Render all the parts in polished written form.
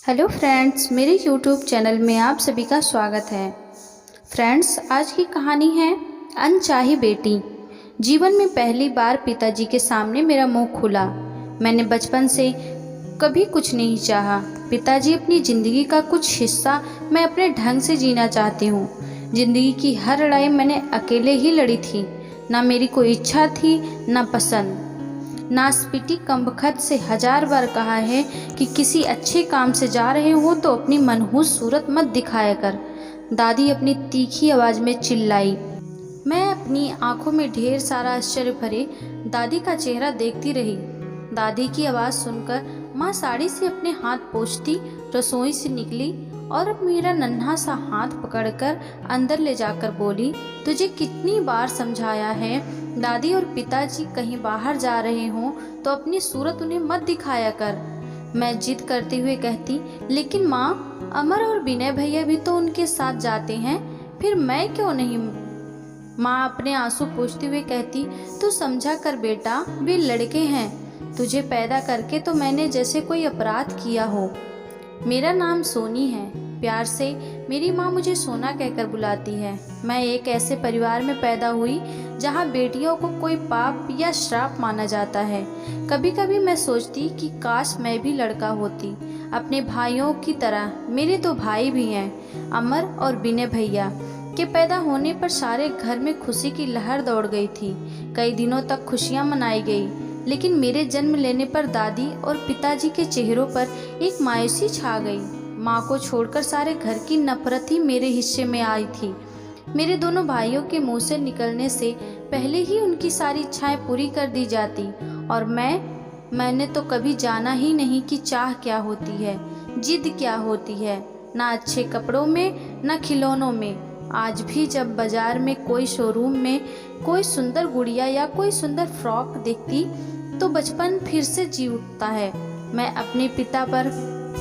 Hello friends, मेरे YouTube channel में आप सभी का स्वागत है। फ्रेंड्स, आज की कहानी है अनचाही बेटी। जीवन में पहली बार पिताजी के सामने मेरा मुंह खुला। मैंने बचपन से कभी कुछ नहीं चाहा। पिताजी, अपनी ज़िंदगी का कुछ हिस्सा मैं अपने ढंग से जीना चाहती हूँ। ज़िंदगी की हर लड़ाई मैंने अकेले ही लड़ी थी। ना मेरी कोई इच्छा थी, ना पसंद। नासपीटी कमबख्त से 1000 बार कहा है कि किसी अच्छे काम से जा रहे हो तो अपनी मनहूस सूरत मत दिखाया कर। दादी अपनी तीखी आवाज़ में चिल्लाई। मैं अपनी आंखों में ढेर सारा आश्चर्य भरे दादी का चेहरा देखती रही। दादी की आवाज़ सुनकर माँ साड़ी से अपने हाथ पोंछती रसोई से निकली और अब मेरा नन्हा सा हाथ पकड़कर अंदर ले जाकर बोली, तुझे कितनी बार समझाया है, दादी और पिताजी कहीं बाहर जा रहे हों तो अपनी सूरत उन्हें मत दिखाया कर। मैं जिद करते हुए कहती, लेकिन माँ, अमर और विनय भैया भी तो उनके साथ जाते हैं, फिर मैं क्यों नहीं। माँ अपने आंसू पोंछते हुए कहती, तू समझा कर बेटा, वे लड़के हैं। तुझे पैदा करके तो मैंने जैसे कोई अपराध किया हो। मेरा नाम सोनी है। प्यार से मेरी माँ मुझे सोना कहकर बुलाती है। मैं एक ऐसे परिवार में पैदा हुई जहाँ बेटियों को कोई पाप या श्राप माना जाता है। कभी कभी मैं सोचती कि काश मैं भी लड़का होती, अपने भाइयों की तरह। मेरे 2 भाई भी हैं, अमर और विनय भैया। के पैदा होने पर सारे घर में खुशी की लहर दौड़ गई थी। कई दिनों तक खुशियाँ मनाई गई, लेकिन मेरे जन्म लेने पर दादी और पिताजी के चेहरों पर एक मायूसी छा गई। माँ को छोड़कर सारे घर की नफरत ही मेरे हिस्से में आई थी। मेरे दोनों भाइयों के मुंह से निकलने से पहले ही उनकी सारी इच्छाएं पूरी कर दी जाती, और मैंने तो कभी जाना ही नहीं कि चाह क्या होती है, जिद क्या होती है। ना अच्छे कपड़ों में, ना खिलौनों में। आज भी जब बाजार में कोई शोरूम में कोई सुंदर गुड़िया या कोई सुंदर फ्रॉक देखती तो बचपन फिर से जी उठता है। मैं अपने पिता पर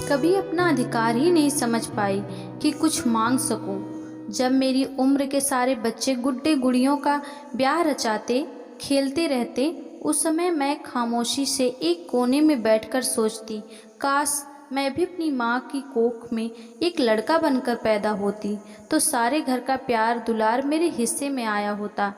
कभी अपना अधिकार ही नहीं समझ पाई कि कुछ मांग सकूं। जब मेरी उम्र के सारे बच्चे गुड्डे गुड़ियों का ब्याह रचाते, खेलते रहते, उस समय मैं खामोशी से एक कोने में बैठकर सोचती, काश मैं भी अपनी माँ की कोख में एक लड़का बनकर पैदा होती तो सारे घर का प्यार दुलार मेरे हिस्से में आया होता।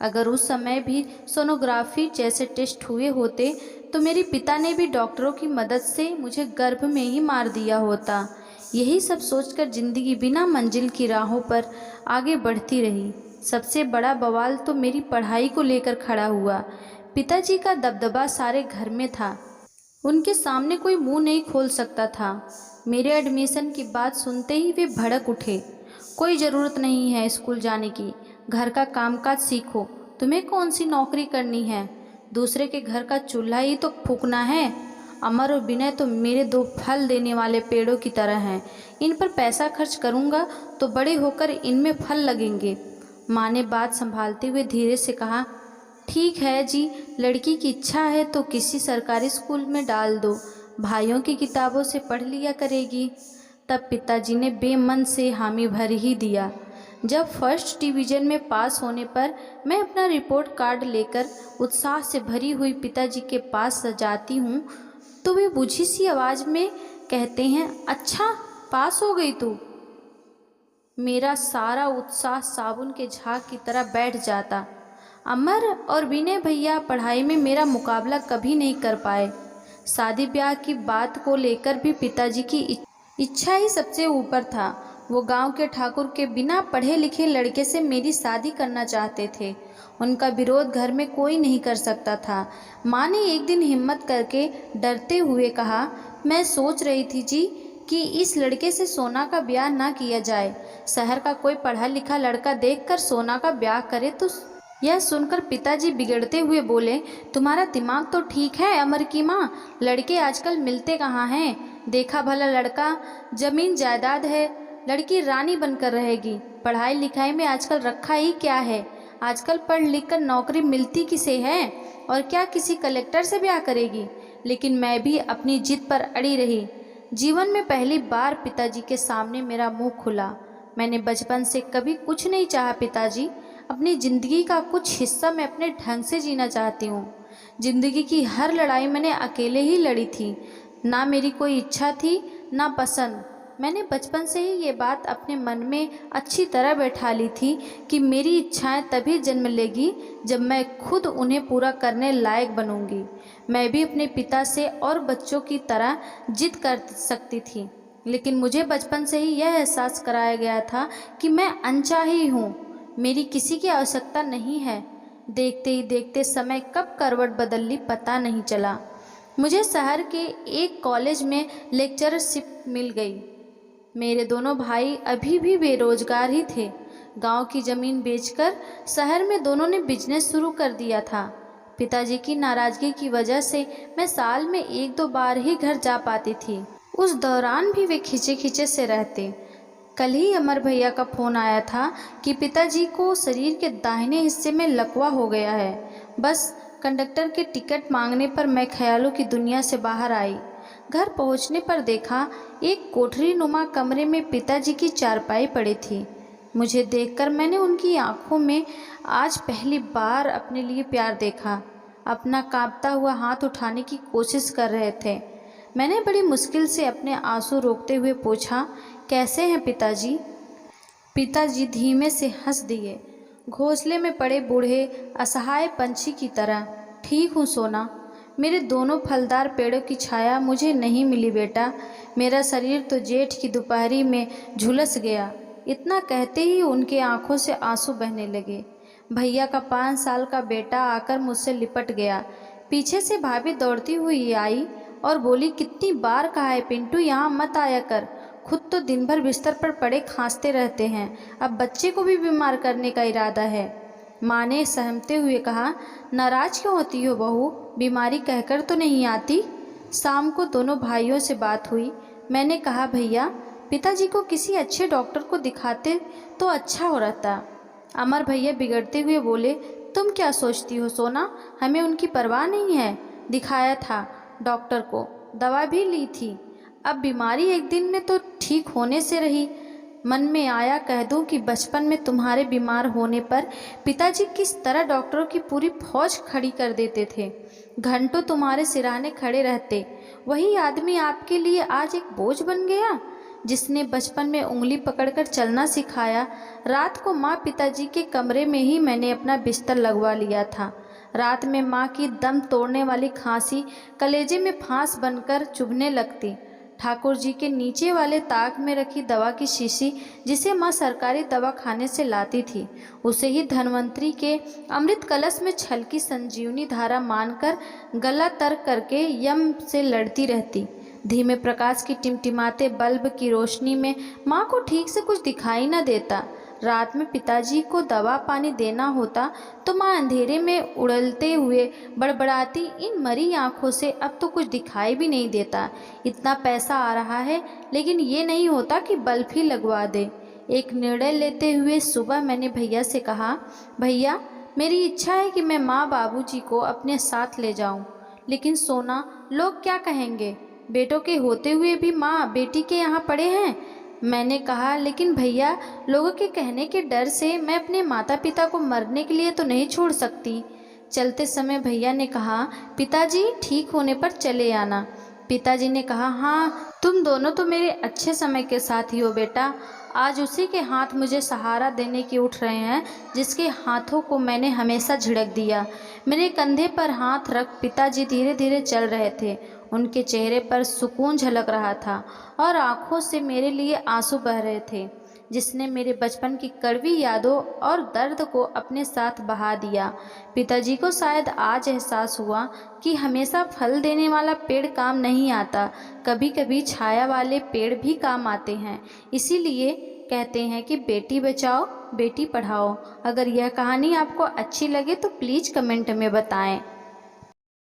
अगर उस समय भी सोनोग्राफी जैसे टेस्ट हुए होते तो मेरे पिता ने भी डॉक्टरों की मदद से मुझे गर्भ में ही मार दिया होता। यही सब सोचकर जिंदगी बिना मंजिल की राहों पर आगे बढ़ती रही। सबसे बड़ा बवाल तो मेरी पढ़ाई को लेकर खड़ा हुआ। पिताजी का दबदबा सारे घर में था, उनके सामने कोई मुंह नहीं खोल सकता था। मेरे एडमिशन की बात सुनते ही वे भड़क उठे। कोई ज़रूरत नहीं है स्कूल जाने की, घर का कामकाज सीखो। तुम्हें कौन सी नौकरी करनी है, दूसरे के घर का चूल्हा ही तो फूकना है। अमर और विनय तो मेरे 2 फल देने वाले पेड़ों की तरह हैं। इन पर पैसा खर्च करूँगा तो बड़े होकर इनमें फल लगेंगे। माँ ने बात संभालते हुए धीरे से कहा, ठीक है जी, लड़की की इच्छा है तो किसी सरकारी स्कूल में डाल दो, भाइयों की किताबों से पढ़ लिया करेगी। तब पिताजी ने बेमन से हामी भर ही दिया। जब फर्स्ट डिवीज़न में पास होने पर मैं अपना रिपोर्ट कार्ड लेकर उत्साह से भरी हुई पिताजी के पास जाती हूँ तो वे बुझी सी आवाज़ में कहते हैं, अच्छा पास हो गई तू। मेरा सारा उत्साह साबुन के झाग की तरह बैठ जाता। अमर और विनय भैया पढ़ाई में मेरा मुकाबला कभी नहीं कर पाए। शादी ब्याह की बात को लेकर भी पिताजी की इच्छा ही सबसे ऊपर था। वो गांव के ठाकुर के बिना पढ़े लिखे लड़के से मेरी शादी करना चाहते थे। उनका विरोध घर में कोई नहीं कर सकता था। माँ ने एक दिन हिम्मत करके डरते हुए कहा, मैं सोच रही थी जी कि इस लड़के से सोना का ब्याह ना किया जाए। शहर का कोई पढ़ा लिखा लड़का देखकर सोना का ब्याह करे तो। यह सुनकर पिताजी बिगड़ते हुए बोले, तुम्हारा दिमाग तो ठीक है अमर की माँ, लड़के आजकल मिलते कहाँ हैं। देखा भला लड़का, जमीन जायदाद है, लड़की रानी बनकर रहेगी। पढ़ाई लिखाई में आजकल रखा ही क्या है। आजकल पढ़ लिख कर नौकरी मिलती किसे है, और क्या किसी कलेक्टर से ब्याह करेगी। लेकिन मैं भी अपनी जिद पर अड़ी रही। जीवन में पहली बार पिताजी के सामने मेरा मुंह खुला। मैंने बचपन से कभी कुछ नहीं चाहा पिताजी। अपनी ज़िंदगी का कुछ हिस्सा मैं अपने ढंग से जीना चाहती हूँ। ज़िंदगी की हर लड़ाई मैंने अकेले ही लड़ी थी। ना मेरी कोई इच्छा थी, नापसंद। मैंने बचपन से ही ये बात अपने मन में अच्छी तरह बैठा ली थी कि मेरी इच्छाएं तभी जन्म लेगी जब मैं खुद उन्हें पूरा करने लायक बनूंगी। मैं भी अपने पिता से और बच्चों की तरह जिद कर सकती थी, लेकिन मुझे बचपन से ही यह एहसास कराया गया था कि मैं अनचाही हूँ, मेरी किसी की आवश्यकता नहीं है। देखते ही देखते समय कब करवट बदल ली पता नहीं चला। मुझे शहर के एक कॉलेज में लेक्चरशिप मिल गई। मेरे दोनों भाई अभी भी बेरोजगार ही थे। गांव की ज़मीन बेचकर शहर में दोनों ने बिजनेस शुरू कर दिया था। पिताजी की नाराज़गी की वजह से मैं साल में 1-2 बार ही घर जा पाती थी। उस दौरान भी वे खींचे खींचे से रहते। कल ही अमर भैया का फ़ोन आया था कि पिताजी को शरीर के दाहिने हिस्से में लकवा हो गया है। बस कंडक्टर के टिकट मांगने पर मैं ख्यालों की दुनिया से बाहर आई। घर पहुंचने पर देखा एक कोठरी नुमा कमरे में पिताजी की चारपाई पड़ी थी। मुझे देखकर मैंने उनकी आंखों में आज पहली बार अपने लिए प्यार देखा। अपना कांपता हुआ हाथ उठाने की कोशिश कर रहे थे। मैंने बड़ी मुश्किल से अपने आंसू रोकते हुए पूछा, कैसे हैं पिताजी? पिताजी धीमे से हंस दिए, घोंसले में पड़े बूढ़े असहाय पंछी की तरह। ठीक हूँ सोना, मेरे दोनों फलदार पेड़ों की छाया मुझे नहीं मिली बेटा। मेरा शरीर तो जेठ की दोपहरी में झुलस गया। इतना कहते ही उनके आंखों से आंसू बहने लगे। भैया का 5 साल का बेटा आकर मुझसे लिपट गया। पीछे से भाभी दौड़ती हुई आई और बोली, कितनी बार कहा है पिंटू यहाँ मत आया कर, खुद तो दिन भर बिस्तर पर पड़े खांसते रहते हैं, अब बच्चे को भी बीमार करने का इरादा है। माँ ने सहमते हुए कहा, नाराज क्यों होती हो बहू, बीमारी कहकर तो नहीं आती। शाम को दोनों भाइयों से बात हुई। मैंने कहा, भैया पिताजी को किसी अच्छे डॉक्टर को दिखाते तो अच्छा हो रहता। अमर भैया बिगड़ते हुए बोले, तुम क्या सोचती हो सोना, हमें उनकी परवाह नहीं है। दिखाया था डॉक्टर को, दवा भी ली थी, अब बीमारी एक दिन में तो ठीक होने से रही। मन में आया कह दूं कि बचपन में तुम्हारे बीमार होने पर पिताजी किस तरह डॉक्टरों की पूरी फौज खड़ी कर देते थे, घंटों तुम्हारे सिरहाने खड़े रहते। वही आदमी आपके लिए आज एक बोझ बन गया, जिसने बचपन में उंगली पकड़कर चलना सिखाया। रात को माँ पिताजी के कमरे में ही मैंने अपना बिस्तर लगवा लिया था। रात में माँ की दम तोड़ने वाली खांसी कलेजे में फांस बनकर चुभने लगती। ठाकुर जी के नीचे वाले ताक में रखी दवा की शीशी, जिसे माँ सरकारी दवा खाने से लाती थी, उसे ही धन्वंतरी के अमृत कलश में छलकी संजीवनी धारा मानकर गला तर करके यम से लड़ती रहती। धीमे प्रकाश की टिमटिमाते बल्ब की रोशनी में माँ को ठीक से कुछ दिखाई न देता। रात में पिताजी को दवा पानी देना होता तो माँ अंधेरे में उड़लते हुए बड़बड़ाती, इन मरी आँखों से अब तो कुछ दिखाई भी नहीं देता। इतना पैसा आ रहा है लेकिन ये नहीं होता कि बल्ब ही लगवा दे। एक निर्णय लेते हुए सुबह मैंने भैया से कहा, भैया मेरी इच्छा है कि मैं माँ बाबूजी को अपने साथ ले जाऊँ, लेकिन सोना लोग क्या कहेंगे, बेटों के होते हुए भी माँ बेटी के यहाँ पड़े हैं। मैंने कहा, लेकिन भैया लोगों के कहने के डर से मैं अपने माता पिता को मरने के लिए तो नहीं छोड़ सकती। चलते समय भैया ने कहा, पिताजी ठीक होने पर चले आना। पिताजी ने कहा, हाँ तुम दोनों तो मेरे अच्छे समय के साथ ही हो बेटा। आज उसी के हाथ मुझे सहारा देने की उठ रहे हैं जिसके हाथों को मैंने हमेशा झिड़क दिया। मेरे कंधे पर हाथ रख पिताजी धीरे धीरे चल रहे थे। उनके चेहरे पर सुकून झलक रहा था और आंखों से मेरे लिए आंसू बह रहे थे, जिसने मेरे बचपन की कड़वी यादों और दर्द को अपने साथ बहा दिया। पिताजी को शायद आज एहसास हुआ कि हमेशा फल देने वाला पेड़ काम नहीं आता, कभी कभी छाया वाले पेड़ भी काम आते हैं। इसीलिए कहते हैं कि बेटी बचाओ बेटी पढ़ाओ। अगर यह कहानी आपको अच्छी लगे तो प्लीज़ कमेंट में बताएं।